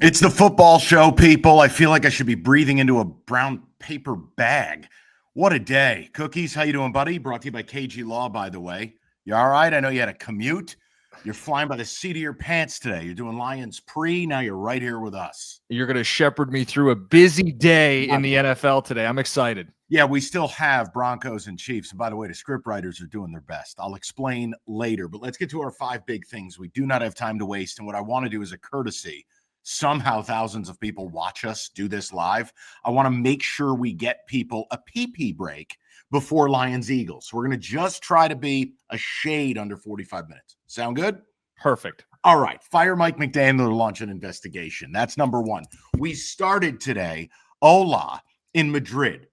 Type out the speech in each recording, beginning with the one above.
It's the football show, people. I feel like I should be breathing into a brown paper bag. What a day. Cookies, how you doing, buddy? Brought to you by KG Law, by the way. You all right? I know you had a commute. You're flying by the seat of your pants today. You're doing Lions pre. Now you're right here with us. You're going to shepherd me through a busy day in the NFL today. I'm excited. Yeah, we still have Broncos and Chiefs. And by the way, the script writers are doing their best. I'll explain later, but let's get to our 5 big things. We do not have time to waste. And what I want to do is a courtesy. Somehow thousands of people watch us do this live. I want to make sure we get people a pee-pee break before Lions-Eagles. We're going to just try to be a shade under 45 minutes. Sound good? Perfect. All right. Fire Mike McDaniel to launch an investigation. That's number 1. We started today, Hola, in Madrid.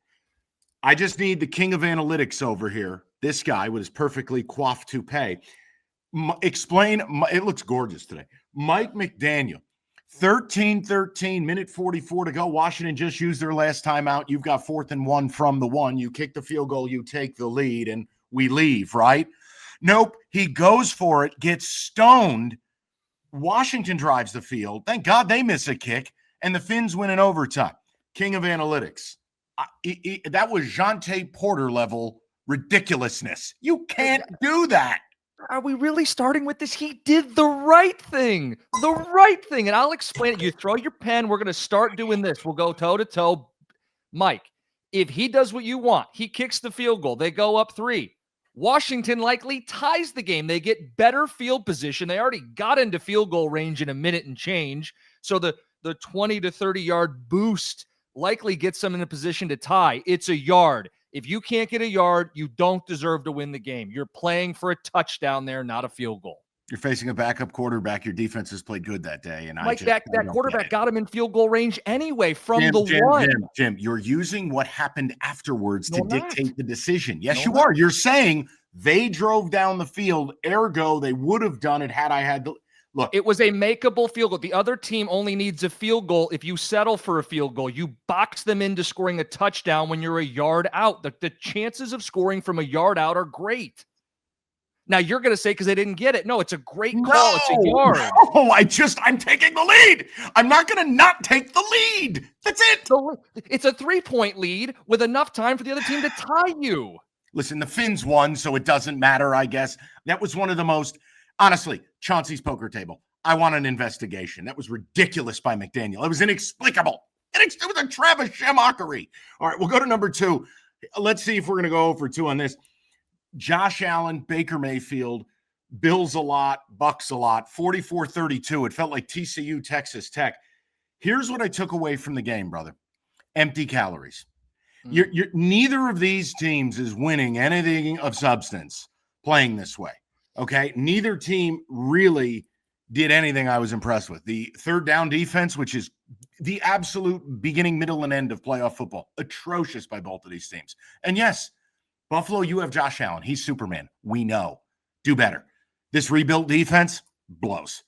I just need the king of analytics over here, this guy with his perfectly coiffed toupee. Explain. It looks gorgeous today. Mike McDaniel. 13-13, minute 44 to go. Washington just used their last timeout. You've got 4th and 1 from the 1. You kick the field goal, you take the lead, and we leave, right? Nope. He goes for it, gets stoned. Washington drives the field. Thank God they miss a kick, and the Finns win in overtime. King of analytics. That was Jonte Porter level ridiculousness. You can't do that. Are we really starting with this? He did the right thing. The right thing. And I'll explain it. You throw your pen. We're going to start doing this. We'll go toe-to-toe. Mike, if he does what you want, he kicks the field goal. They go up 3. Washington likely ties the game. They get better field position. They already got into field goal range in a minute and change. So the 20 to 30-yard boost likely gets them in a position to tie. It's a yard. If you can't get a yard, you don't deserve to win the game. You're playing for a touchdown there, not a field goal. You're facing a backup quarterback. Your defense has played good that day. And Mike, that quarterback got him in field goal range anyway from the 1. Jim, you're using what happened afterwards to dictate the decision. Yes, you are. You're saying they drove down the field, ergo they would have done it had I had the – look. It was a makeable field goal. The other team only needs a field goal. If you settle for a field goal, you box them into scoring a touchdown when you're a yard out. The chances of scoring from a yard out are great. Now, you're going to say because they didn't get it. No, it's a great call. It's a yard. Oh, I'm taking the lead. I'm not going to not take the lead. That's it. It's a 3-point lead with enough time for the other team to tie you. Listen, the Finns won, so it doesn't matter, I guess. That was one of the most, honestly, Chauncey's poker table. I want an investigation. That was ridiculous by McDaniel. It was inexplicable. It was a Travis Shamockery. All right, we'll go to number 2. Let's see if we're going to go over 2 on this. Josh Allen, Baker Mayfield, Bills a lot, Bucks a lot, 44-32. It felt like TCU, Texas Tech. Here's what I took away from the game, brother. Empty calories. You're neither of these teams is winning anything of substance playing this way, okay? Neither team really did anything I was impressed with. The third down defense, which is the absolute beginning, middle, and end of playoff football, atrocious by both of these teams. And yes, Buffalo, you have Josh Allen. He's Superman. We know. Do better. This rebuilt defense blows.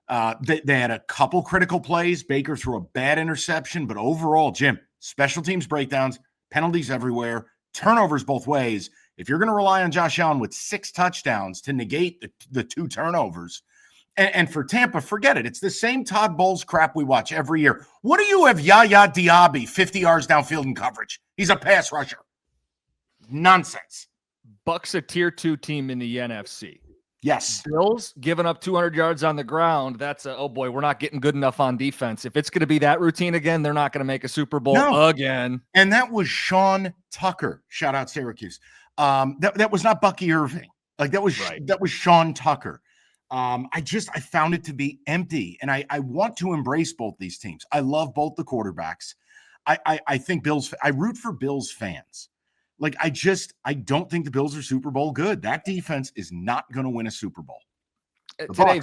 They had a couple critical plays. Baker threw a bad interception, but overall, Jim, special teams breakdowns, penalties everywhere, turnovers both ways. If you're going to rely on Josh Allen with 6 touchdowns to negate the 2 turnovers, and for Tampa, forget it. It's the same Todd Bowles crap we watch every year. What do you have Yaya Diaby 50 yards downfield in coverage? He's a pass rusher. Nonsense. Bucks a tier 2 team in the NFC. Yes. Bills giving up 200 yards on the ground. That's oh boy, we're not getting good enough on defense. If it's going to be that routine again, they're not going to make a Super Bowl again. And that was Sean Tucker. Shout out Syracuse. That was not Bucky Irving. Like that was Sean Tucker. I found it to be empty, and I want to embrace both these teams. I love both the quarterbacks. I think I root for Bills fans. Like, I don't think the Bills are Super Bowl good. That defense is not going to win a Super Bowl. Today,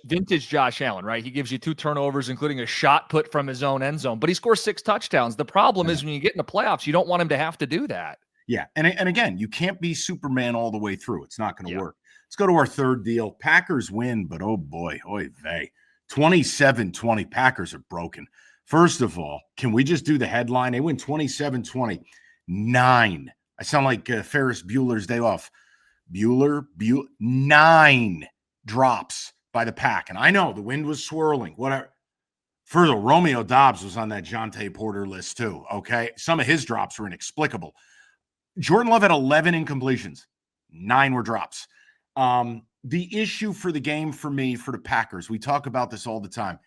vintage Josh Allen, right? He gives you 2 turnovers, including a shot put from his own end zone, but he scores 6 touchdowns. The problem is when you get in the playoffs, you don't want him to have to do that. Yeah, and again, you can't be Superman all the way through. It's not going to work. Let's go to our third deal. Packers win, but oh boy, oy vey. 27-20. Packers are broken. First of all, can we just do the headline? They win 27-20. 9. I sound like Ferris Bueller's Day Off. Bueller. 9 drops by the Pack. And I know the wind was swirling, whatever. Further, Romeo Dobbs was on that Jonte Porter list too, okay? Some of his drops were inexplicable. Jordan Love had 11 incompletions. 9 were drops. The issue for the game for me, for the Packers, we talk about this all the time.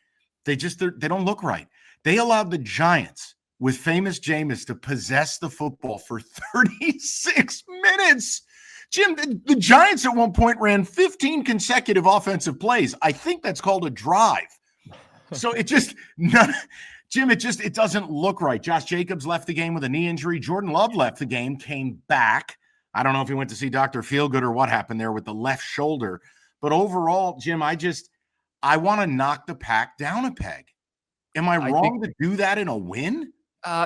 They don't look right. They allowed the Giants with famous Jameis to possess the football for 36 minutes. Jim, the Giants at one point ran 15 consecutive offensive plays. I think that's called a drive. So it doesn't look right. Josh Jacobs left the game with a knee injury. Jordan Love left the game, came back. I don't know if he went to see Dr. Feelgood or what happened there with the left shoulder. But overall, Jim, I want to knock the Pack down a peg. Am I wrong to do that in a win?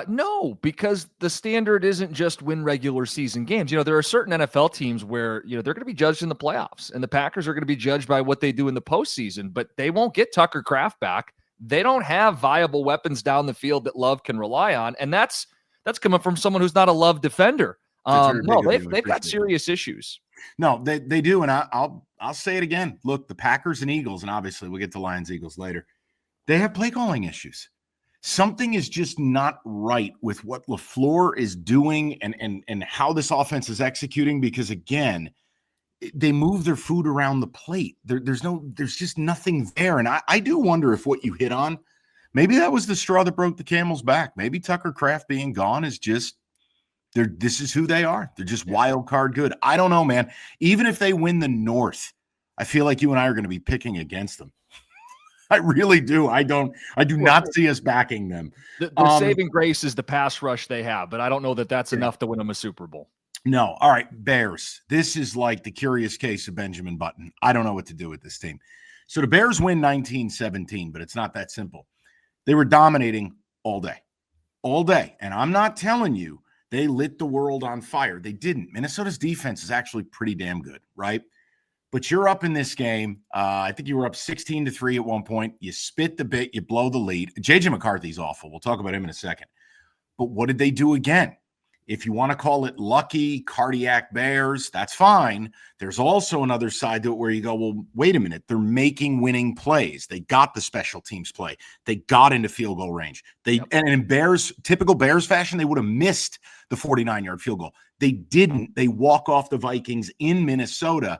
No, because the standard isn't just win regular season games. There are certain NFL teams where, they're going to be judged in the playoffs, and the Packers are going to be judged by what they do in the postseason, but they won't get Tucker Kraft back. They don't have viable weapons down the field that Love can rely on. And that's coming from someone who's not a Love defender. No, they've got serious issues. No, they do. And I'll say it again. Look, the Packers and Eagles, and obviously we'll get to Lions Eagles later. They have play calling issues. Something is just not right with what LaFleur is doing and how this offense is executing, because again, they move their food around the plate. There's just nothing there. And I do wonder if what you hit on, maybe that was the straw that broke the camel's back. Maybe Tucker Kraft being gone is just, this is who they are. They're just wild card good. I don't know, man. Even if they win the North, I feel like you and I are going to be picking against them. I really do. I do not see us backing them. The saving grace is the pass rush they have, but I don't know that that's enough to win them a Super Bowl. No. All right, Bears. This is like the curious case of Benjamin Button. I don't know what to do with this team. So the Bears win 19-17, but it's not that simple. They were dominating all day. And I'm not telling you they lit the world on fire. They didn't. Minnesota's defense is actually pretty damn good, right? But you're up in this game. I think you were up 16-3 at one point. You spit the bit. You blow the lead. J.J. McCarthy's awful. We'll talk about him in a second. But what did they do again? If you want to call it lucky, cardiac Bears, that's fine. There's also another side to it where you go, well, wait a minute. They're making winning plays. They got the special teams play. They got into field goal range. And in typical Bears fashion, they would have missed the 49-yard field goal. They didn't. They walk off the Vikings in Minnesota.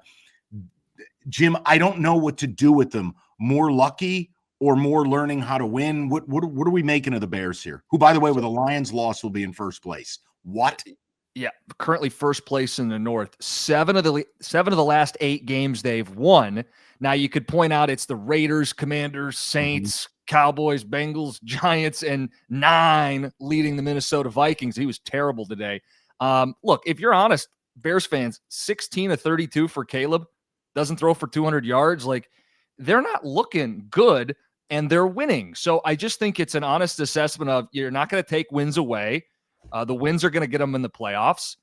Jim, I don't know what to do with them. More lucky or more learning how to win? What are we making of the Bears here? Who, by the way, with a Lions loss will be in first place. What? Yeah, currently first place in the North. 7 of the last 8 games they've won. Now you could point out it's the Raiders, Commanders, Saints, Cowboys, Bengals, Giants, and 9 leading the Minnesota Vikings. He was terrible today. Look, if you're honest, Bears fans, 16 of 32 for Caleb. Doesn't throw for 200 yards. Like, they're not looking good, and they're winning. So I just think it's an honest assessment of you're not going to take wins away. The wins are going to get them in the playoffs,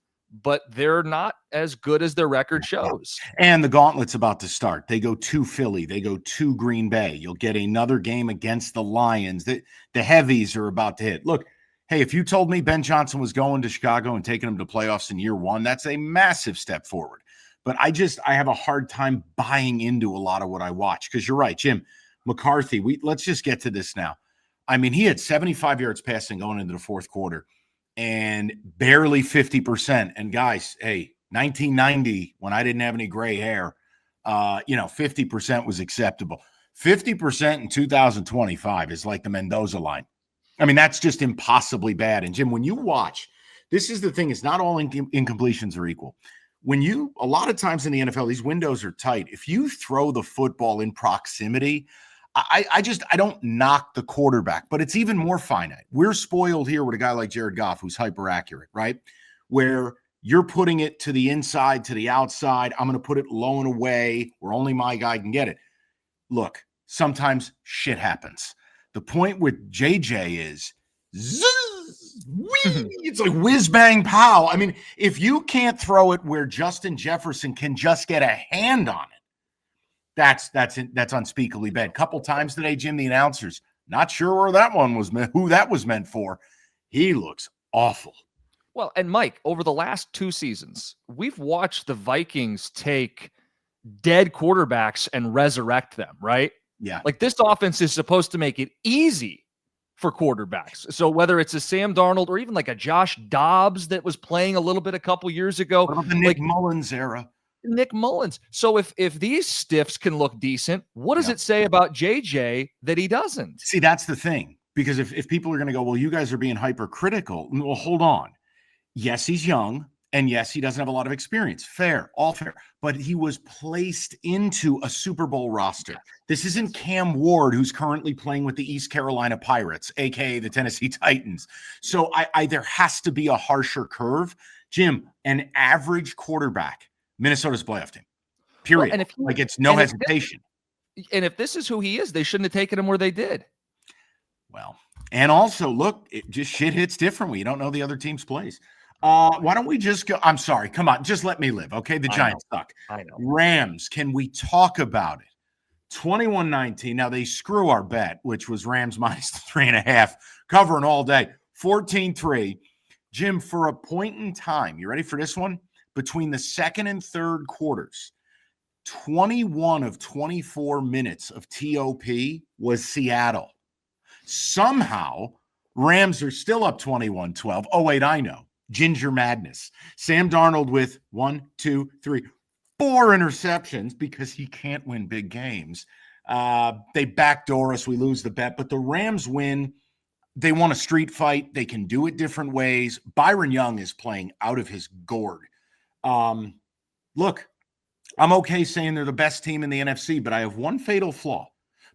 but they're not as good as their record shows. And the gauntlet's about to start. They go to Philly. They go to Green Bay. You'll get another game against the Lions. The heavies are about to hit. Look, hey, if you told me Ben Johnson was going to Chicago and taking them to playoffs in year 1, that's a massive step forward. But I have a hard time buying into a lot of what I watch, because you're right, Jim. McCarthy, let's just get to this now. I mean, he had 75 yards passing going into the fourth quarter and barely 50%. And guys, hey, 1990, when I didn't have any gray hair, 50% was acceptable. 50% in 2025 is like the Mendoza line. I mean, that's just impossibly bad. And Jim, when you watch, this is the thing, it's not all incompletions are equal. A lot of times in the NFL, these windows are tight. If you throw the football in proximity, I don't knock the quarterback, but it's even more finite. We're spoiled here with a guy like Jared Goff, who's hyper accurate, right? Where you're putting it to the inside, to the outside. I'm going to put it low and away where only my guy can get it. Look, sometimes shit happens. The point with JJ is it's like whiz bang pow. I mean, if you can't throw it where Justin Jefferson can just get a hand on it, that's unspeakably bad. Couple times today, Jim, the announcers not sure where that one was who that was meant for. He looks awful. Well, and Mike, over the last 2 seasons, we've watched the Vikings take dead quarterbacks and resurrect them, right? Yeah. Like, this offense is supposed to make it easy for quarterbacks. So whether it's a Sam Darnold or even like a Josh Dobbs that was playing a little bit a couple years ago, What about the Nick Mullins era? Nick Mullins. So if these stiffs can look decent, what does it say about JJ that he doesn't? See, that's the thing. Because if people are going to go, well, you guys are being hypercritical. Well, hold on. Yes, he's young. And yes, he doesn't have a lot of experience. Fair, all fair. But he was placed into a Super Bowl roster. This isn't Cam Ward, who's currently playing with the East Carolina Pirates, aka the Tennessee Titans. So there has to be a harsher curve. Jim, an average quarterback, Minnesota's playoff team. Period. Well, like, it's no hesitation. And if this is who he is, they shouldn't have taken him where they did. Well, and also, look, it just shit hits different when you don't know the other team's plays. Why don't we just go? I'm sorry. Come on. Just let me live. Okay. The Giants suck. I know. Rams. Can we talk about it? 21-19. Now they screw our bet, which was Rams minus 3.5, covering all day. 14-3. Jim, for a point in time, you ready for this one? Between the second and third quarters, 21 of 24 minutes of TOP was Seattle. Somehow, Rams are still up 21-12. Oh, wait, I know. Ginger madness. Sam Darnold with 1, 2, 3, 4 interceptions because he can't win big games. They backdoor us. We lose the bet. But the Rams win. They want a street fight. They can do it different ways. Byron Young is playing out of his gourd. Look, I'm okay saying they're the best team in the NFC, but I have one fatal flaw.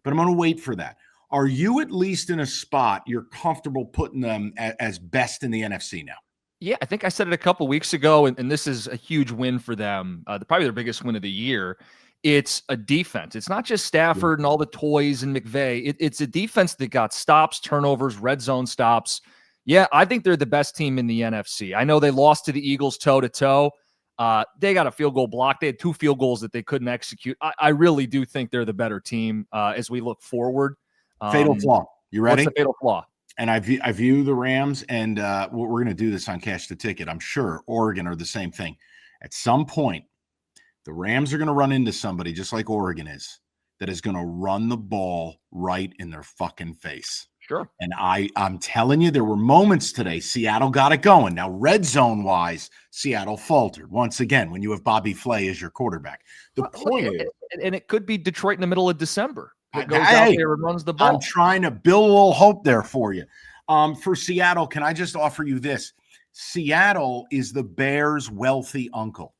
But I'm going to wait for that. Are you at least in a spot you're comfortable putting them as best in the NFC now? Yeah, I think I said it a couple weeks ago, and this is a huge win for them. Probably their biggest win of the year. It's a defense. It's not just Stafford and all the toys and McVay. It's a defense that got stops, turnovers, red zone stops. Yeah, I think they're the best team in the NFC. I know they lost to the Eagles toe-to-toe. They got a field goal block. They had 2 field goals that they couldn't execute. I really do think they're the better team as we look forward. Fatal flaw. You ready? What's the fatal flaw? And I view the Rams, and we're going to do this on Cash the Ticket. I'm sure Oregon are the same thing. At some point, the Rams are going to run into somebody, just like Oregon is, that is going to run the ball right in their fucking face. Sure. And I'm telling you, there were moments today. Seattle got it going. Now, red zone-wise, Seattle faltered. Once again, when you have Bobby Flay as your quarterback. The point is, and it could be Detroit in the middle of December. That goes out there and runs the ball. I'm trying to build a little hope there for you. For Seattle, can I just offer you this? Seattle is the Bears' wealthy uncle.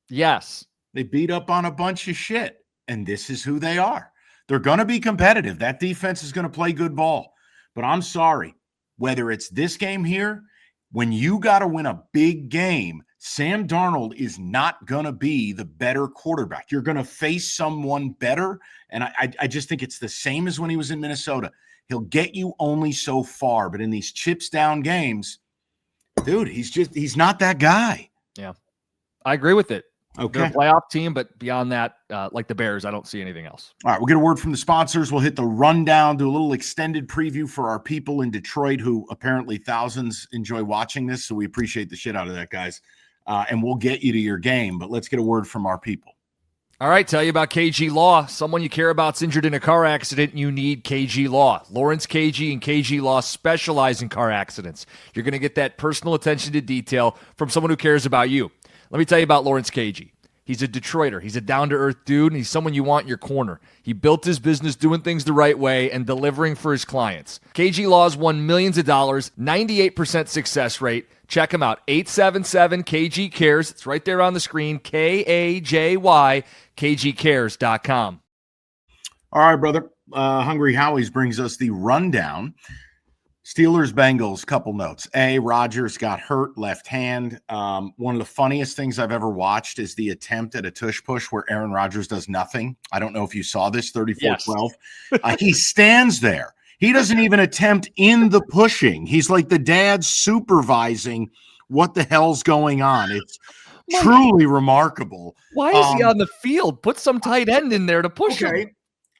Yes. They beat up on a bunch of shit, and this is who they are. They're going to be competitive. That defense is going to play good ball. But I'm sorry, whether it's this game here, when you got to win a big game, Sam Darnold is not going to be the better quarterback. You're going to face someone better, and I just think it's the same as when he was in Minnesota. He'll get you only so far, but in these chips down games, dude, he's not that guy. Yeah, I agree with it. Okay. They're a playoff team, but beyond that, like the Bears, I don't see anything else. All right, we'll get a word from the sponsors. We'll hit the rundown, do a little extended preview for our people in Detroit who apparently thousands enjoy watching this, so we appreciate the shit out of that, guys. And we'll get you to your game, but let's get a word from our people. All right, tell you about KG Law. Someone you care about's injured in a car accident, you need KG Law. Lawrence KG and KG Law specialize in car accidents. You're going to get that personal attention to detail from someone who cares about you. Let me tell you about Lawrence KG. He's a Detroiter. He's a down-to-earth dude, and he's someone you want in your corner. He built his business doing things the right way and delivering for his clients. KG Law's won millions of dollars, 98% success rate. Check him out, 877-KG-CARES. It's right there on the screen, K-A-J-Y, KGCares.com. All right, brother. Hungry Howie's brings us the rundown. Steelers-Bengals, couple notes. A, Rodgers got hurt, left hand. One of the funniest things I've ever watched is the attempt at a tush push where Aaron Rodgers does nothing. I don't know if you saw this, 34-12. Yes. He stands there. He doesn't even attempt in the pushing. He's like the dad supervising what the hell's going on. It's truly remarkable. Why is he on the field? Put some tight end in there to push him.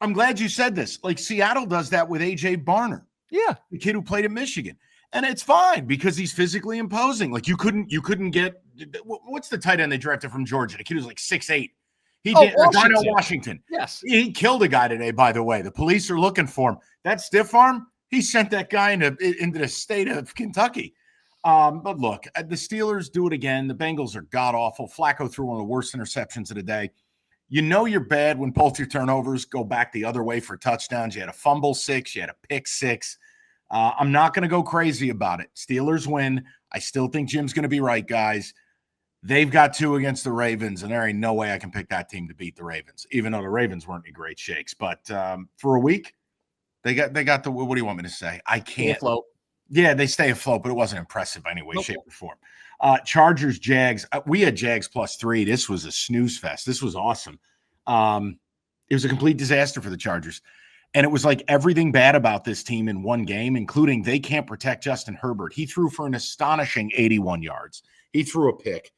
I'm glad you said this. Like Seattle does that with A.J. Barner. Yeah. The kid who played in Michigan. And it's fine because he's physically imposing. Like you couldn't get – what's the tight end they drafted from Georgia? The kid who's like 6'8". He did. Washington. Washington. Yes. He killed a guy today, by the way. The police are looking for him. That stiff arm, he sent that guy into the state of Kentucky. But look, the Steelers do it again. The Bengals are god-awful. Flacco threw one of the worst interceptions of the day. You know you're bad when both your turnovers go back the other way for touchdowns. You had a fumble 6. You had a pick 6. I'm not going to go crazy about it. Steelers win. I still think Jim's going to be right, guys. They've got 2 against the Ravens, and there ain't no way I can pick that team to beat the Ravens, even though the Ravens weren't in great shakes. But for a week, they got the – what do you want me to say? I can't – afloat. Yeah, they stay afloat, but it wasn't impressive anyway, shape, or form. Chargers, Jags. We had Jags +3. This was a snooze fest. This was awesome. It was a complete disaster for the Chargers. And it was like everything bad about this team in one game, including they can't protect Justin Herbert. He threw for an astonishing 81 yards. He threw a pick.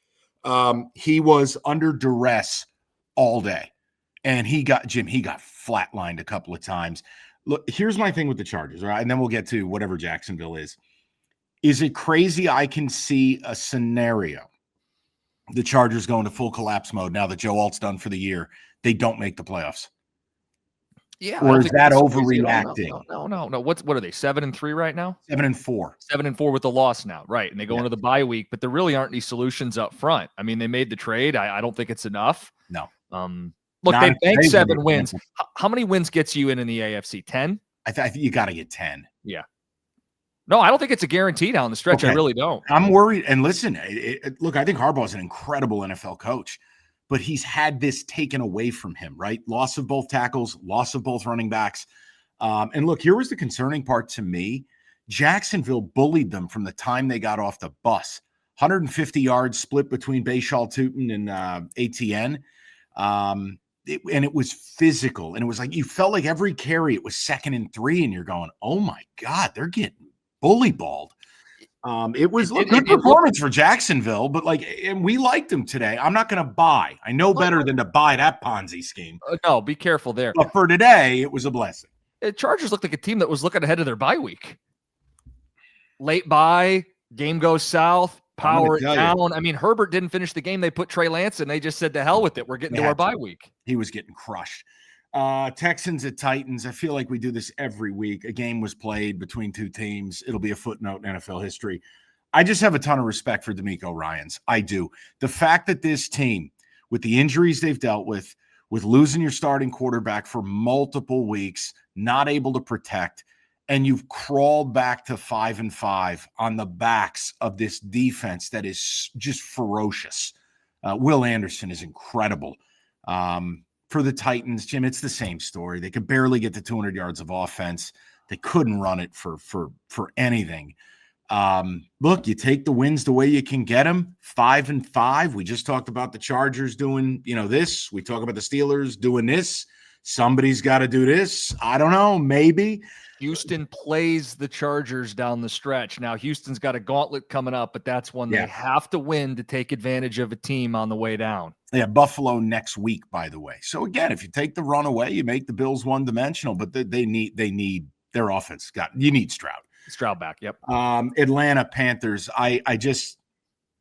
He was under duress all day. And he got flatlined a couple of times. Look, here's my thing with the Chargers, all right? And then we'll get to whatever Jacksonville is. Is it crazy I can see a scenario, the Chargers go into full collapse mode now that Joe Alt's done for the year, they don't make the playoffs? Yeah. Or is that overreacting? No. What are they, 7-3 right now? 7-4. 7-4 with the loss now, right? And they go into the bye week, but there really aren't any solutions up front. I mean, they made the trade. I don't think it's enough. No. Look, they banked 7 wins. How many wins gets you in the AFC? 10? I think you got to get 10. Yeah. No, I don't think it's a guarantee down the stretch. Okay. I really don't. I'm worried. And listen, look, I think Harbaugh is an incredible NFL coach, but he's had this taken away from him, right? Loss of both tackles, loss of both running backs. And look, here was the concerning part to me. Jacksonville bullied them from the time they got off the bus. 150 yards split between Bashaw Tutin and ATN. And it was physical. And it was like you felt like every carry, it was 2nd and 3, and you're going, oh, my God, they're getting bully balled. It was a good performance for Jacksonville, but and we liked them today. I'm not going to buy. I know better than to buy that Ponzi scheme. No, be careful there. But for today, it was a blessing. The Chargers looked like a team that was looking ahead of their bye week. Late bye, game goes south, power it down. I mean, Herbert didn't finish the game. They put Trey Lance in. They just said, to hell with it. We're getting to our bye week. He was getting crushed. Texans at Titans. I feel like we do this every week. A game was played between 2 teams. It'll be a footnote in NFL history. I just have a ton of respect for D'Amico Ryans. I do. The fact that this team, with the injuries they've dealt with losing your starting quarterback for multiple weeks, not able to protect, and you've crawled back to 5-5 on the backs of this defense that is just ferocious. Will Anderson is incredible. For the Titans, Jim, it's the same story. They could barely get to 200 yards of offense. They couldn't run it for anything. Look, you take the wins the way you can get them. 5-5. We just talked about the Chargers doing, this. We talk about the Steelers doing this. Somebody's got to do this. I don't know. Maybe. Houston plays the Chargers down the stretch. Now, Houston's got a gauntlet coming up, but that's one they have to win to take advantage of a team on the way down. Yeah, Buffalo next week, by the way. So, again, if you take the run away, you make the Bills one-dimensional, but they need their offense. You need Stroud. Stroud back, yep. Atlanta Panthers, I just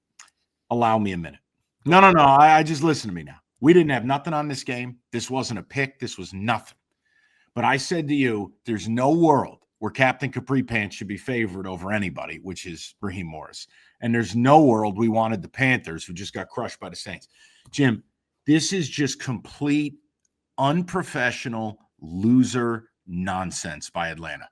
– allow me a minute. No, I just listen to me now. We didn't have nothing on this game. This wasn't a pick. This was nothing. But I said to you, there's no world where Captain Capri Pants should be favored over anybody, which is Raheem Morris. And there's no world we wanted the Panthers, who just got crushed by the Saints. Jim, this is just complete unprofessional loser nonsense by Atlanta.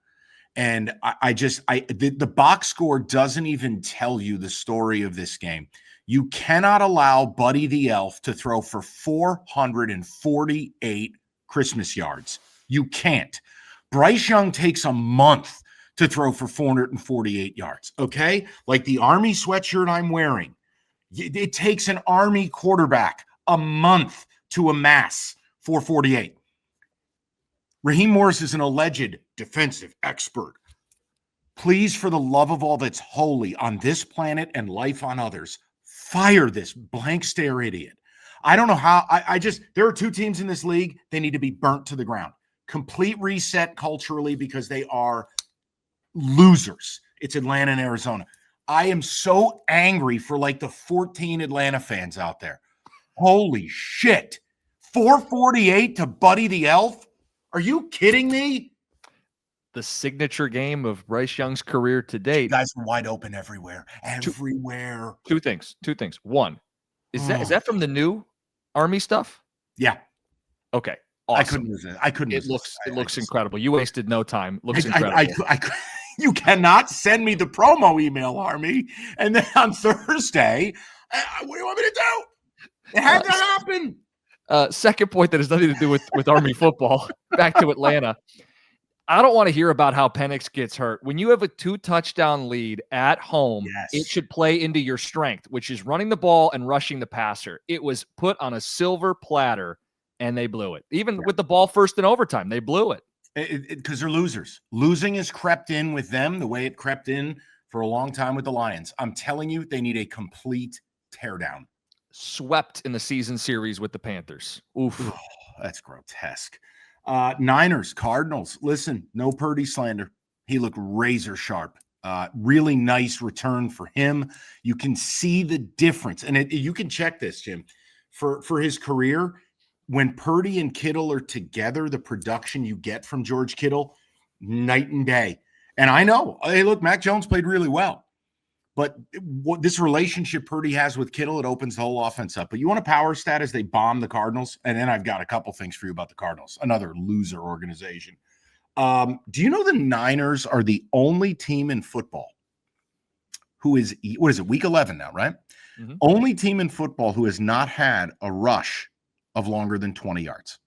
And the box score doesn't even tell you the story of this game. You cannot allow Buddy the Elf to throw for 448 Christmas yards. You can't. Bryce Young takes a month to throw for 448 yards, okay? Like the Army sweatshirt I'm wearing. It takes an Army quarterback a month to amass 448. Raheem Morris is an alleged defensive expert. Please, for the love of all that's holy on this planet and life on others, fire this blank stare idiot. I don't know how. There are 2 teams in this league. They need to be burnt to the ground. Complete reset culturally because they are losers. It's Atlanta and Arizona. I am so angry for like the 14 Atlanta fans out there. Holy shit. 448 to Buddy the Elf? Are you kidding me? The signature game of Bryce Young's career to date. You guys were wide open everywhere. Everywhere. Two things. One, is that from the new Army stuff? Yeah. Okay. Awesome. I couldn't use it. I couldn't. It looks incredible. You wasted no time. Looks incredible. You cannot send me the promo email, Army, and then on Thursday, what do you want me to do? It had to happen. Second point that has nothing to do with Army football. Back to Atlanta. I don't want to hear about how Penix gets hurt. When you have a 2-touchdown lead at home, It should play into your strength, which is running the ball and rushing the passer. It was put on a silver platter, and they blew it. Even with the ball first in overtime, they blew it. Because they're losers. Losing has crept in with them the way it crept in for a long time with the Lions. I'm telling you, they need a complete teardown. Swept in the season series with the Panthers. Oof. Oh, that's grotesque. Niners, Cardinals. Listen, no Purdy slander. He looked razor sharp. Really nice return for him. You can see the difference. And you can check this, Jim. For his career, when Purdy and Kittle are together, the production you get from George Kittle, night and day. And I know, hey, look, Mac Jones played really well. But what this relationship Purdy has with Kittle, it opens the whole offense up. But you want a power stat as they bomb the Cardinals? And then I've got a couple things for you about the Cardinals, another loser organization. Do you know the Niners are the only team in football who is, what is it, week 11 now, right? Mm-hmm. Only team in football who has not had a rush of longer than 20 yards.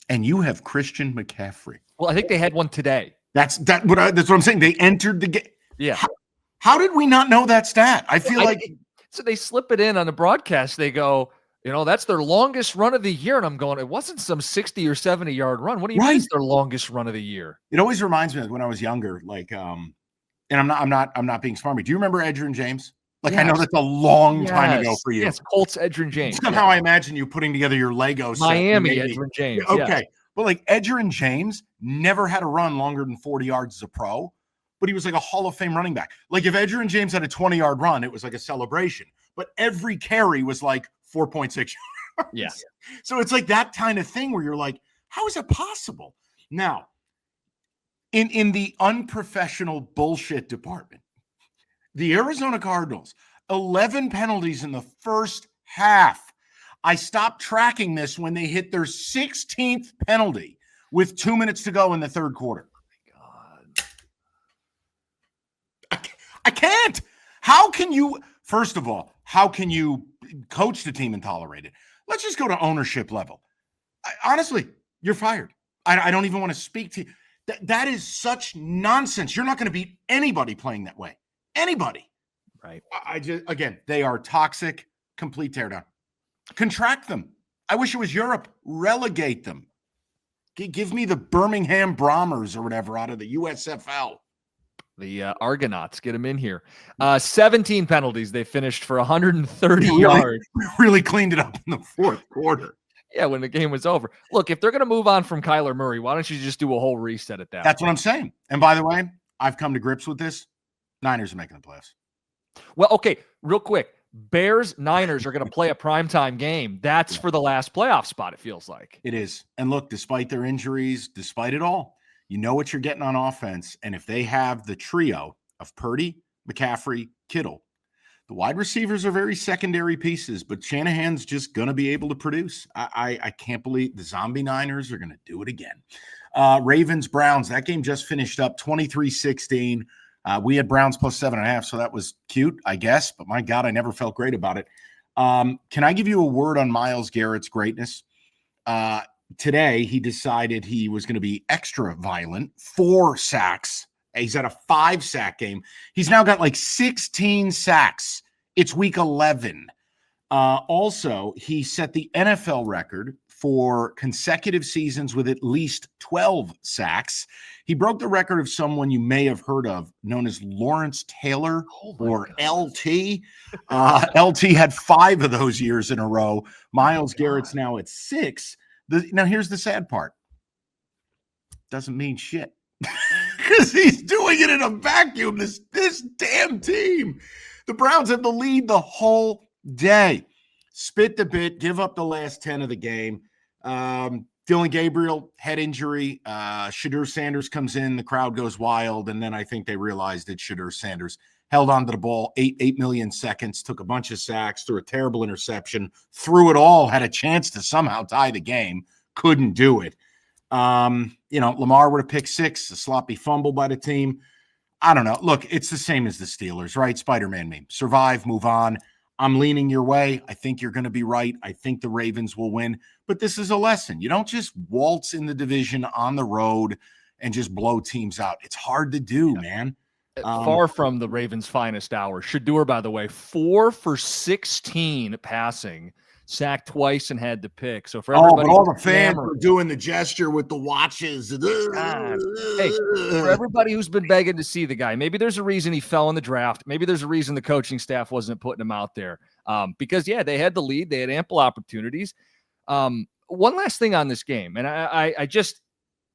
And you have Christian McCaffrey. Well, I think they had one today. That's what I'm saying. They entered the game. Yeah. How did we not know that stat? I feel like so they slip it in on the broadcast. They go, that's their longest run of the year. And I'm going, it wasn't some 60 or 70 yard run. What do you mean it's their longest run of the year? It always reminds me of when I was younger, and I'm not being smarmy. Do you remember Edgerrin James? Like, yes. I know that's a long time ago for you. Yes, Colts Edgerrin James. Somehow I imagine you putting together your Legos. Miami Edgerrin James. Okay. Yes. But like Edgerrin James never had a run longer than 40 yards as a pro, but he was like a Hall of Fame running back. Like if Edgerrin James had a 20-yard run, it was like a celebration. But every carry was like 4.6 yards. Yeah. So it's like that kind of thing where you're like, how is it possible? Now, in the unprofessional bullshit department, the Arizona Cardinals, 11 penalties in the first half. I stopped tracking this when they hit their 16th penalty with 2 minutes to go in the third quarter. Oh my God. I can't. How can you, first of all, how can you coach the team and tolerate it? Let's just go to ownership level. Honestly, you're fired. I don't even want to speak to you. That is such nonsense. You're not going to beat anybody playing that way. Anybody. Right. Again, they are toxic, complete teardown. Contract them. I wish it was Europe. Relegate them. Give me the Birmingham Brahmers or whatever out of the USFL. The Argonauts, get them in here. 17 penalties. They finished for 130 yards. Really cleaned it up in the fourth quarter. Yeah, when the game was over. Look, if they're going to move on from Kyler Murray, why don't you just do a whole reset at that? That's what I'm saying. And by the way, I've come to grips with this. Niners are making the playoffs. Well, okay, real quick. Bears-Niners are going to play a primetime game. That's for the last playoff spot, it feels like. It is. And look, despite their injuries, despite it all, you know what you're getting on offense. And if they have the trio of Purdy, McCaffrey, Kittle, the wide receivers are very secondary pieces, but Shanahan's just going to be able to produce. I can't believe the zombie Niners are going to do it again. Ravens-Browns, that game just finished up 23-16. We had Browns plus 7.5, so that was cute, I guess. But my God, I never felt great about it. Can I give you a word on Myles Garrett's greatness? Today, he decided he was going to be extra violent. 4 sacks. He's at a 5-sack game. He's now got like 16 sacks. It's week 11. Also, he set the NFL record for consecutive seasons with at least 12 sacks. He broke the record of someone you may have heard of known as Lawrence Taylor or LT. LT had 5 of those years in a row. Myles Garrett's now at 6. Now, here's the sad part. Doesn't mean shit. Because he's doing it in a vacuum, this damn team. The Browns have the lead the whole day. spit the bit, give up the last 10 of the game. Dylan Gabriel, head injury. Shadur Sanders comes in, the crowd goes wild, and then I think they realized that Shadur Sanders held onto the ball 8 million seconds, took a bunch of sacks, threw a terrible interception, threw it all, had a chance to somehow tie the game, couldn't do it. Lamar would have picked 6, a sloppy fumble by the team. I don't know. Look, it's the same as the Steelers, right? Spider-Man meme. Survive, move on. I'm leaning your way. I think you're going to be right. I think the Ravens will win. But this is a lesson. You don't just waltz in the division on the road and just blow teams out. It's hard to do, man. Far from the Ravens' finest hour. Shadur, by the way, 4 for 16 passing, sacked twice and had to pick. So for everybody, all the fans were doing the gesture with the watches. Hey, for everybody who's been begging to see the guy, maybe there's a reason he fell in the draft. Maybe there's a reason the coaching staff wasn't putting him out there. Because they had the lead, they had ample opportunities. One last thing on this game, and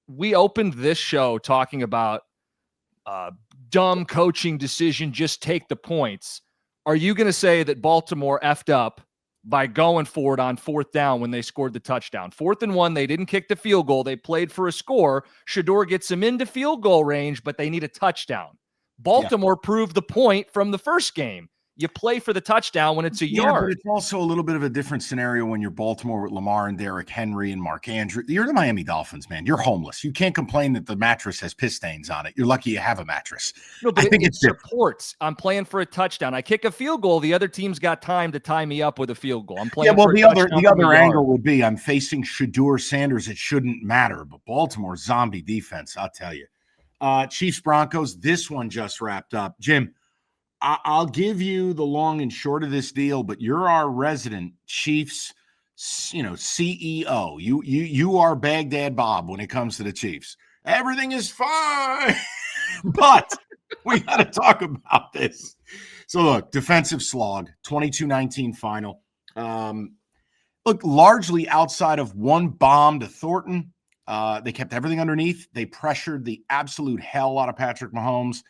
we opened this show talking about dumb coaching decision, just take the points. Are you going to say that Baltimore effed up by going for it on 4th down when they scored the touchdown? 4th and 1, they didn't kick the field goal. They played for a score. Shadur gets them into field goal range, but they need a touchdown. Baltimore proved the point from the first game. You play for the touchdown when it's a yard. But it's also a little bit of a different scenario when you're Baltimore with Lamar and Derrick Henry and Mark Andrews. You're the Miami Dolphins, man. You're homeless. You can't complain that the mattress has piss stains on it. You're lucky you have a mattress. No, but I think it supports. I'm playing for a touchdown. I kick a field goal. The other team's got time to tie me up with a field goal. I'm playing. The other angle would be I'm facing Shadur Sanders. It shouldn't matter, but Baltimore's zombie defense, I'll tell you. Chiefs Broncos. This one just wrapped up. Jim, I'll give you the long and short of this deal, but you're our resident Chiefs, CEO. You are Baghdad Bob when it comes to the Chiefs. Everything is fine, but we got to talk about this. So look, defensive slog, 22-19 final. Look, largely outside of one bomb to Thornton, they kept everything underneath. They pressured the absolute hell out of Patrick Mahomes.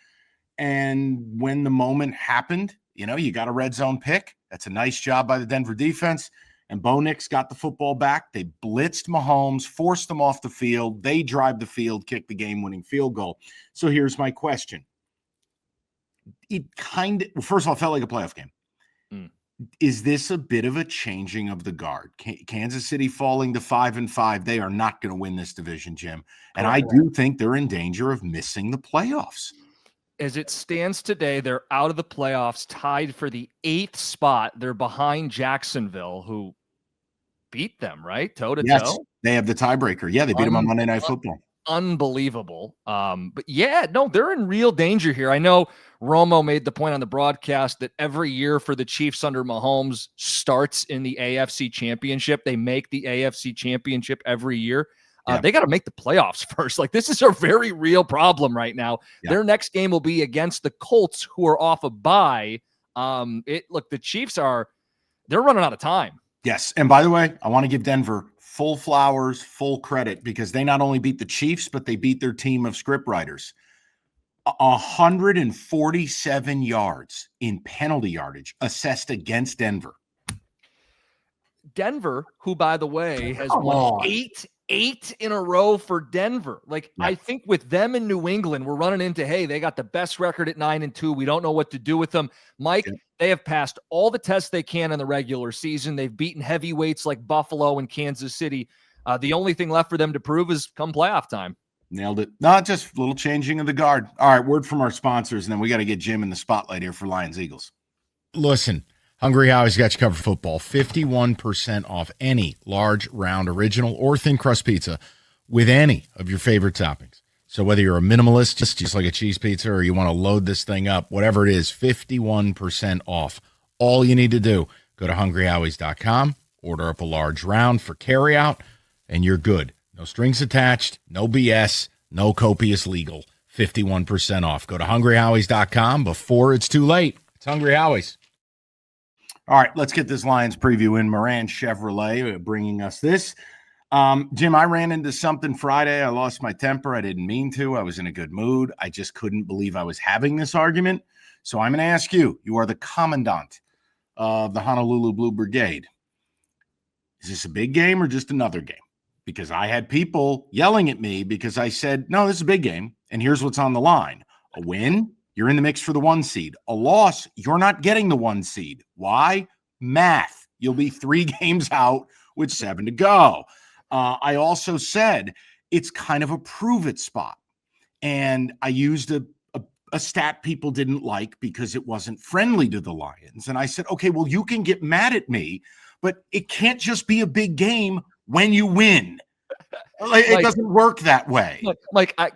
And when the moment happened, you got a red zone pick. That's a nice job by the Denver defense. And Bo Nix got the football back. They blitzed Mahomes, forced them off the field. They drive the field, kick the game-winning field goal. So here's my question. It first of all, felt like a playoff game. Is this a bit of a changing of the guard? Kansas City falling to 5-5. They are not going to win this division, Jim. And I do think they're in danger of missing the playoffs. As it stands today, they're out of the playoffs, tied for the 8th spot. They're behind Jacksonville, who beat them, right? Toe-to-toe? Yes, they have the tiebreaker. Yeah, they beat them on Monday Night Football. Unbelievable. But they're in real danger here. I know Romo made the point on the broadcast that every year for the Chiefs under Mahomes starts in the AFC Championship. They make the AFC Championship every year. They got to make the playoffs first. Like, this is a very real problem right now. Yeah. Their next game will be against the Colts, who are off a bye. The Chiefs they're running out of time. Yes. And by the way, I want to give Denver full flowers, full credit, because they not only beat the Chiefs, but they beat their team of scriptwriters. 147 yards in penalty yardage assessed against Denver. Denver, who, by the way, has won 8 in a row for Denver. I think with them in New England, we're running into, hey, they got the best record at 9-2. We don't know what to do with them. Mike, they have passed all the tests they can in the regular season. They've beaten heavyweights like Buffalo and Kansas City. The only thing left for them to prove is come playoff time. Nailed it. Not just a little changing of the guard. All right, word from our sponsors, and then we got to get Jim in the spotlight here for Lions Eagles. Listen. Hungry Howie's got you covered football. 51% off any large, round, original, or thin crust pizza with any of your favorite toppings. So whether you're a minimalist, just like a cheese pizza, or you want to load this thing up, whatever it is, 51% off. All you need to do, go to hungryhowies.com, order up a large round for carryout, and you're good. No strings attached, no BS, no copious legal. 51% off. Go to hungryhowies.com before it's too late. It's Hungry Howie's. All right, let's get this Lions preview in. Moran Chevrolet bringing us this. Jim, I ran into something Friday. I lost my temper. I didn't mean to. I was in a good mood. I just couldn't believe I was having this argument. So I'm going to ask you. You are the commandant of the Honolulu Blue Brigade. Is this a big game or just another game? Because I had people yelling at me because I said, no, this is a big game. And here's what's on the line. A win, you're in the mix for the 1 seed. A loss, you're not getting the 1 seed. Why? Math. You'll be 3 games out with 7 to go. I also said it's kind of a prove it spot. And I used a stat people didn't like because it wasn't friendly to the Lions. And I said, okay, well, you can get mad at me, but it can't just be a big game when you win. It doesn't work that way.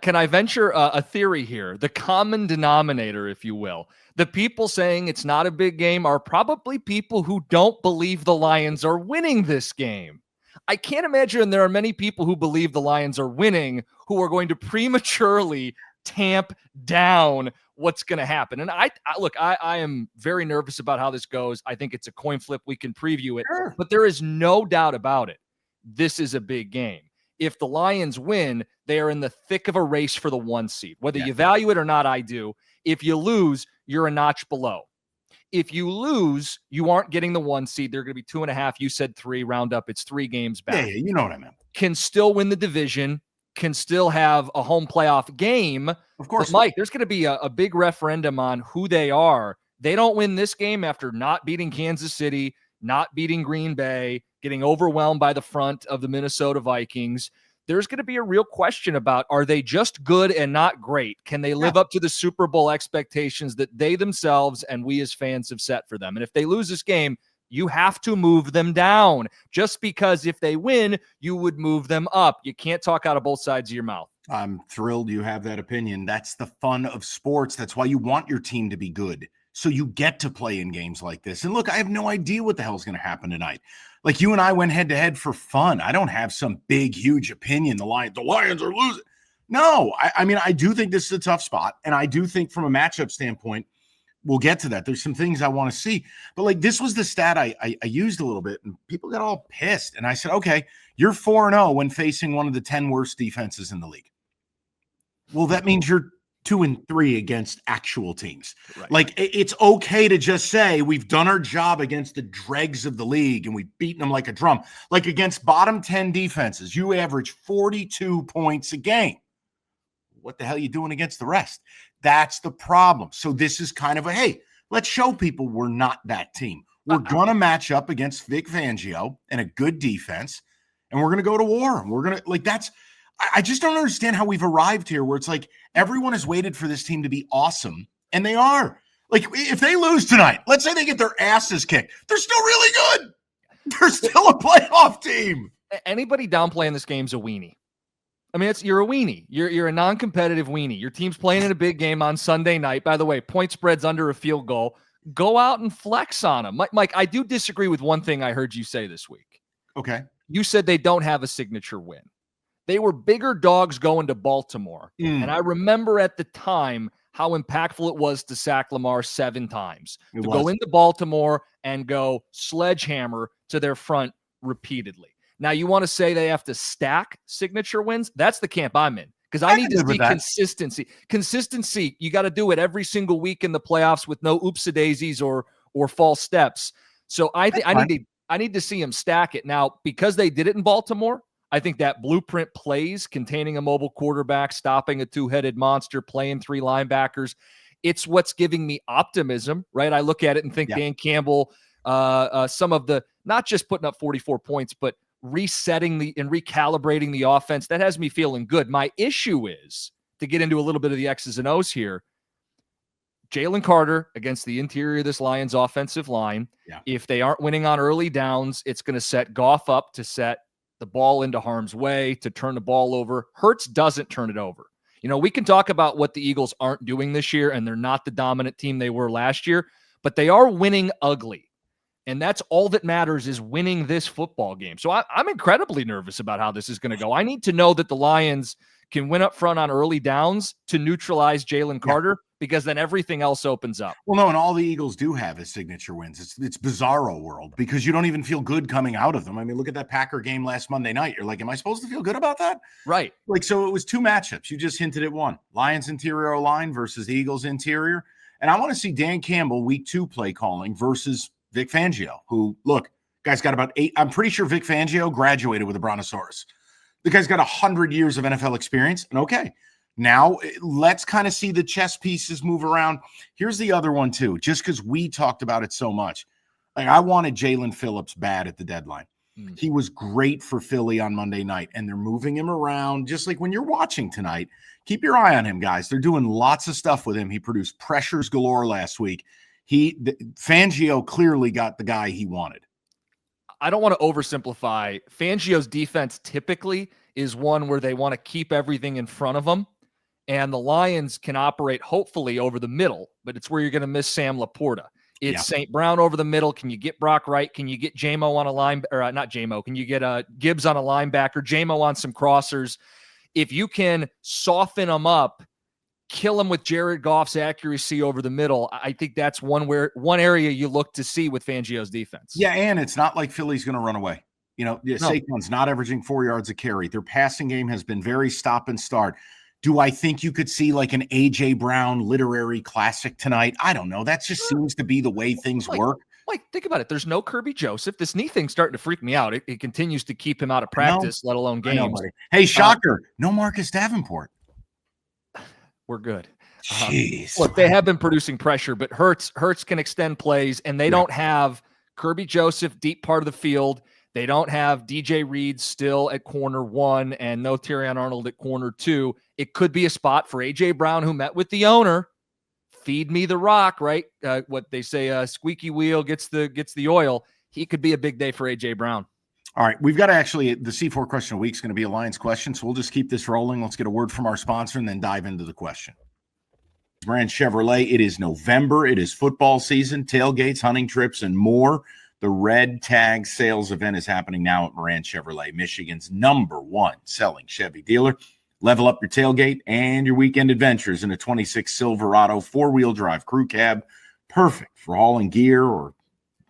Can I venture a theory here? The common denominator, if you will, the people saying it's not a big game are probably people who don't believe the Lions are winning this game. I can't imagine there are many people who believe the Lions are winning who are going to prematurely tamp down what's going to happen. And I am very nervous about how this goes. I think it's a coin flip. We can preview it, Sure. But there is no doubt about it. This is a big game. If the Lions win, they are in the thick of a race for the 1 seed. Whether you value it or not, I do. If you lose, you're a notch below. If you lose, you aren't getting the 1 seed. They're going to be 2.5. You said 3. Round up, it's 3 games back. Yeah, you know what I meant. Can still win the division, can still have a home playoff game. Of course. But Mike, there's going to be a big referendum on who they are. They don't win this game after not beating Kansas City, not beating Green Bay, getting overwhelmed by the front of the Minnesota Vikings. There's going to be a real question about, are they just good and not great? Can they live up to the Super Bowl expectations that they themselves and we as fans have set for them? And if they lose this game, you have to move them down. Just because if they win, you would move them up. You can't talk out of both sides of your mouth. I'm thrilled you have that opinion. That's the fun of sports. That's why you want your team to be good. So you get to play in games like this. And look, I have no idea what the hell's going to happen tonight. Like, you and I went head to head for fun. I don't have some big, huge opinion. The Lions are losing. No, I mean, I do think this is a tough spot. And I do think from a matchup standpoint, we'll get to that. There's some things I want to see. But like, this was the stat I used a little bit, and people got all pissed. And I said, okay, you're 4-0 when facing one of the 10 worst defenses in the league. Well, that means you're 2-3 against actual teams. Right. Like, it's okay to just say we've done our job against the dregs of the league and we've beaten them like a drum. Like, against bottom 10 defenses, you average 42 points a game. What the hell are you doing against the rest? That's the problem. So this is kind of a, hey, let's show people we're not that team. We're going to match up against Vic Fangio and a good defense, and we're going to go to war. And we're going to, like, that's, I just don't understand how we've arrived here where it's like everyone has waited for this team to be awesome, and they are. Like, if they lose tonight, let's say they get their asses kicked, they're still really good. They're still a playoff team. Anybody downplaying this game's a weenie. I mean, you're a weenie. You're a non-competitive weenie. Your team's playing in a big game on Sunday night. By the way, point spread's under a field goal. Go out and flex on them. Mike, I do disagree with one thing I heard you say this week. Okay. You said they don't have a signature win. They were bigger dogs going to Baltimore. And I remember at the time how impactful it was to sack Lamar 7 times. Go into Baltimore and go sledgehammer to their front repeatedly. Now, you want to say they have to stack signature wins? That's the camp I'm in, because I need to see consistency. Consistency, you got to do it every single week in the playoffs with no oopsie-daisies or false steps. So I need to see them stack it. Now, because they did it in Baltimore, I think that blueprint plays, containing a mobile quarterback, stopping a 2-headed monster, playing 3 linebackers, it's what's giving me optimism, right? I look at it and think Dan Campbell, some of the, not just putting up 44 points, but resetting and recalibrating the offense, that has me feeling good. My issue is, to get into a little bit of the X's and O's here, Jalen Carter against the interior of this Lions offensive line. If they aren't winning on early downs, it's going to set Goff up to set the ball into harm's way, to turn the ball over. Hurts doesn't turn it over. You know, we can talk about what the Eagles aren't doing this year, and they're not the dominant team they were last year, but they are winning ugly. And that's all that matters, is winning this football game. So I'm incredibly nervous about how this is going to go. I need to know that the Lions can win up front on early downs to neutralize Jalen Carter, because then everything else opens up. Well, no, and all the Eagles do have is signature wins. It's bizarro world, because you don't even feel good coming out of them. I mean, look at that Packer game last Monday night. You're like, am I supposed to feel good about that? Right. Like, so it was 2 matchups. You just hinted at one. Lions interior line versus the Eagles interior. And I want to see Dan Campbell week 2 play calling versus Vic Fangio, who, look, Guy's got about 8. I'm pretty sure Vic Fangio graduated with a Brontosaurus. The guy's got 100 years of NFL experience. And okay, now let's kind of see the chess pieces move around. Here's the other one too, just because we talked about it so much. Like, I wanted Jalen Phillips bad at the deadline. He was great for Philly on Monday night, and they're moving him around. Just like when you're watching tonight, keep your eye on him, guys. They're doing lots of stuff with him. He produced pressures galore last week. Fangio clearly got the guy he wanted. I don't want to oversimplify. Fangio's defense typically is one where they want to keep everything in front of them, and the Lions can operate hopefully over the middle, but it's where you're going to miss Sam Laporta. It's St. Brown over the middle. Can you get Brock Wright? Can you get J-Mo on a line, or not J-Mo? Can you get Gibbs on a linebacker? J-Mo on some crossers? If you can soften them up, kill them with Jared Goff's accuracy over the middle, I think that's one area you look to see with Fangio's defense. Yeah, and it's not like Philly's going to run away. Saquon's not averaging 4 yards a carry. Their passing game has been very stop and start. Do I think you could see like an A.J. Brown literary classic tonight? I don't know. That just seems to be the way things work. Like, think about it. There's no Kirby Joseph. This knee thing's starting to freak me out. It continues to keep him out of practice, let alone games. Hey, shocker. No Marcus Davenport. We're good. Jeez. Look, they have been producing pressure, but Hurts can extend plays, and they don't have Kirby Joseph deep part of the field. They don't have DJ Reed still at corner 1 and no Terrion Arnold at corner 2. It could be a spot for A.J. Brown, who met with the owner. Feed me the rock, right? What they say, squeaky wheel gets the oil. He could be a big day for A.J. Brown. All right, we've got the C4 question of the week is going to be a Lions question, so we'll just keep this rolling. Let's get a word from our sponsor and then dive into the question. Brand Chevrolet, it is November. It is football season, tailgates, hunting trips, and more. The Red Tag sales event is happening now at Moran Chevrolet, Michigan's #1 selling Chevy dealer. Level up your tailgate and your weekend adventures in a 26 Silverado 4-wheel drive crew cab. Perfect for hauling gear or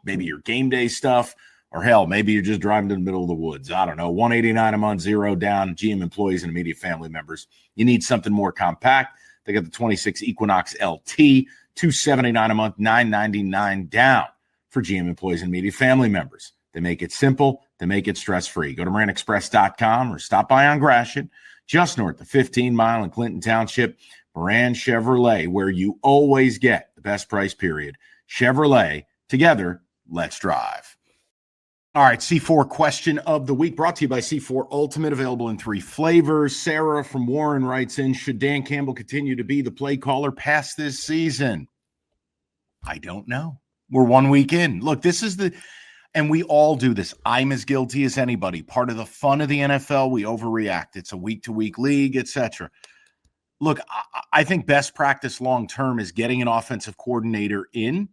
maybe your game day stuff, or hell, maybe you're just driving to the middle of the woods. I don't know, $189 a month, 0 down, GM employees and immediate family members. You need something more compact. They got the 26 Equinox LT, $279 a month, $999 down for GM employees and immediate family members. They make it simple. They make it stress-free. Go to MoranExpress.com or stop by on Gratiot, just north of 15 Mile in Clinton Township. Moran Chevrolet, where you always get the best price, period. Chevrolet, together, let's drive. All right, C4 question of the week brought to you by C4 Ultimate, available in 3 flavors. Sarah from Warren writes in, should Dan Campbell continue to be the play caller past this season? I don't know. We're 1 week in. Look, and we all do this. I'm as guilty as anybody. Part of the fun of the NFL, we overreact. It's a week-to-week league, etc. Look, I think best practice long-term is getting an offensive coordinator in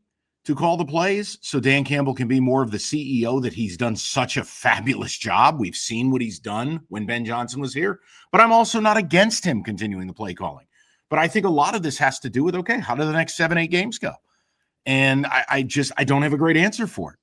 to call the plays so Dan Campbell can be more of the CEO that he's done such a fabulous job. We've seen what he's done when Ben Johnson was here, but I'm also not against him continuing the play calling. But I think a lot of this has to do with, okay, how do the next 7-8 games go? And I don't have a great answer for it.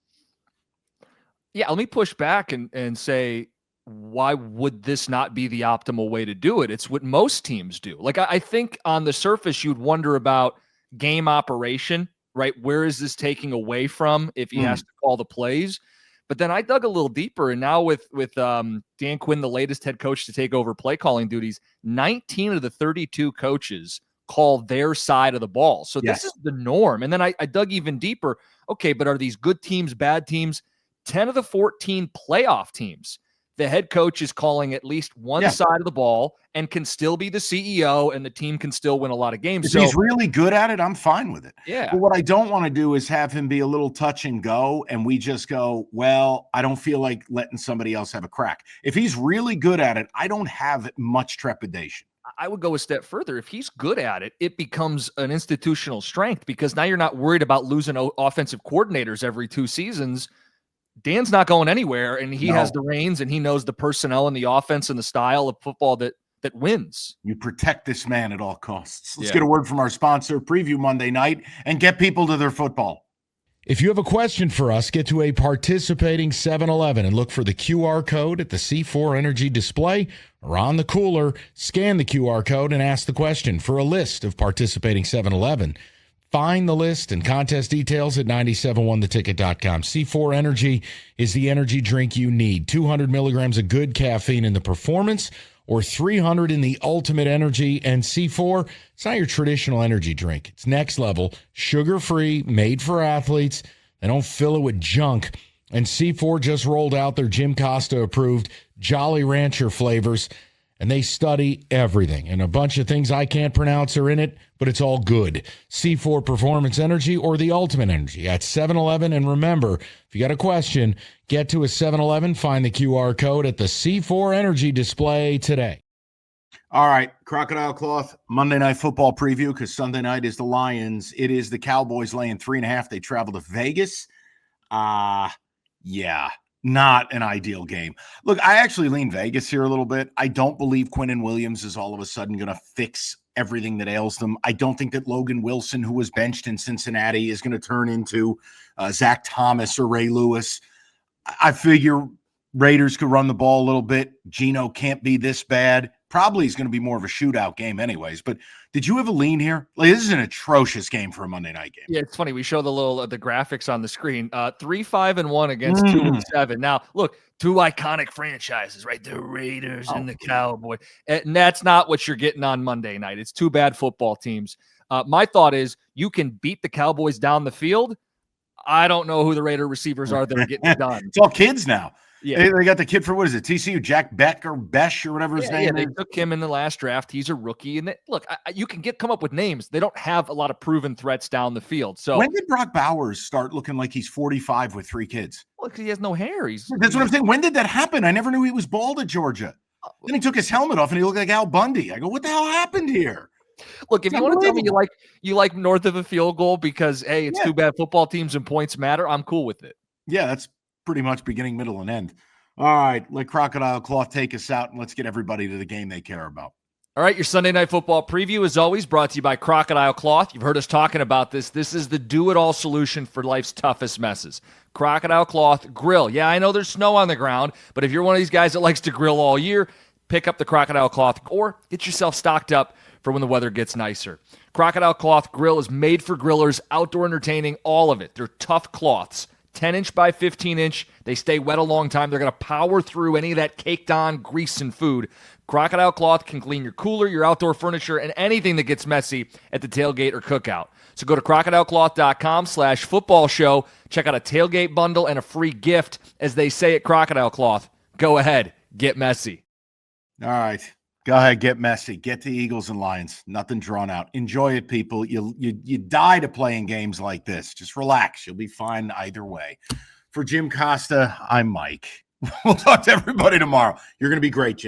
Yeah, let me push back and say, why would this not be the optimal way to do it? It's what most teams do. Like, I think on the surface, you'd wonder about game operation, right? Where is this taking away from if he has to call the plays? But then I dug a little deeper, and now with Dan Quinn, the latest head coach to take over play calling duties, 19 of the 32 coaches call their side of the ball. So this is the norm. And then I dug even deeper. Okay, but are these good teams, bad teams? 10 of the 14 playoff teams, the head coach is calling at least one side of the ball and can still be the CEO, and the team can still win a lot of games. If he's really good at it, I'm fine with it. Yeah. But what I don't want to do is have him be a little touch and go, and we just go, well, I don't feel like letting somebody else have a crack. If he's really good at it, I don't have much trepidation. I would go a step further. If he's good at it, it becomes an institutional strength, because now you're not worried about losing offensive coordinators every 2 seasons. Dan's not going anywhere, and he has the reins, and he knows the personnel and the offense and the style of football that wins. You protect this man at all costs. Let's get a word from our sponsor, Preview Monday Night, and get people to their football. If you have a question for us, get to a participating 7-Eleven and look for the QR code at the C4 Energy display or on the cooler. Scan the QR code and ask the question. For a list of participating 7-Eleven, Find the list and contest details at 971theticket.com. C4 Energy is the energy drink you need. 200 milligrams of good caffeine in the performance, or 300 in the ultimate energy. And C4, it's not your traditional energy drink. It's next level, sugar-free, made for athletes. They don't fill it with junk. And C4 just rolled out their Jim Costa approved Jolly Rancher flavors, and they study everything. And a bunch of things I can't pronounce are in it, but it's all good. C4 Performance Energy or the Ultimate Energy at 7-Eleven. And remember, if you got a question, get to a 7-Eleven, find the QR code at the C4 Energy display today. All right, Crocodile Cloth, Monday Night Football preview, because Sunday night is the Lions. It is the Cowboys laying 3.5. They travel to Vegas. Yeah, not an ideal game. Look, I actually lean Vegas here a little bit. I don't believe Quinnen Williams is all of a sudden going to fix everything that ails them. I don't think that Logan Wilson, who was benched in Cincinnati, is going to turn into Zach Thomas or Ray Lewis. I figure Raiders could run the ball a little bit. Geno can't be this bad. Probably is going to be more of a shootout game anyways. But did you have a lean here? Like, this is an atrocious game for a Monday night game. Yeah, it's funny. We show the graphics on the screen. 3-5-1 against 2-7. Now, look, two iconic franchises, right? The Raiders and the Cowboys. And that's not what you're getting on Monday night. It's two bad football teams. My thought is you can beat the Cowboys down the field. I don't know who the Raider receivers are that are getting it done. It's all kids now. Yeah, they got the kid for, what is it, TCU, Jack Beck or Besh or whatever his name is. They took him in the last draft. He's a rookie. And look, you can come up with names. They don't have a lot of proven threats down the field. So when did Brock Bowers start looking like he's 45 with 3 kids? Well, because he has no hair. That's what I'm saying. When did that happen? I never knew he was bald at Georgia. Then he took his helmet off and he looked like Al Bundy. I go, what the hell happened here? Look, if you want to tell me you like north of a field goal because, hey, it's two bad football teams and points matter, I'm cool with it. Yeah, that's pretty much beginning, middle, and end. All right, let Crocodile Cloth take us out, and let's get everybody to the game they care about. All right, your Sunday Night Football preview is always brought to you by Crocodile Cloth. You've heard us talking about this. This is the do-it-all solution for life's toughest messes. Crocodile Cloth Grill. Yeah, I know there's snow on the ground, but if you're one of these guys that likes to grill all year, pick up the Crocodile Cloth or get yourself stocked up for when the weather gets nicer. Crocodile Cloth Grill is made for grillers, outdoor entertaining, all of it. They're tough cloths. 10-inch by 15-inch. They stay wet a long time. They're going to power through any of that caked-on grease and food. Crocodile Cloth can clean your cooler, your outdoor furniture, and anything that gets messy at the tailgate or cookout. So go to crocodilecloth.com/football show. Check out a tailgate bundle and a free gift. As they say at Crocodile Cloth, go ahead, get messy. All right. Go ahead, get messy. Get the Eagles and Lions. Nothing drawn out. Enjoy it, people. You die to playing games like this. Just relax. You'll be fine either way. For Jim Costa, I'm Mike. We'll talk to everybody tomorrow. You're going to be great, Jim.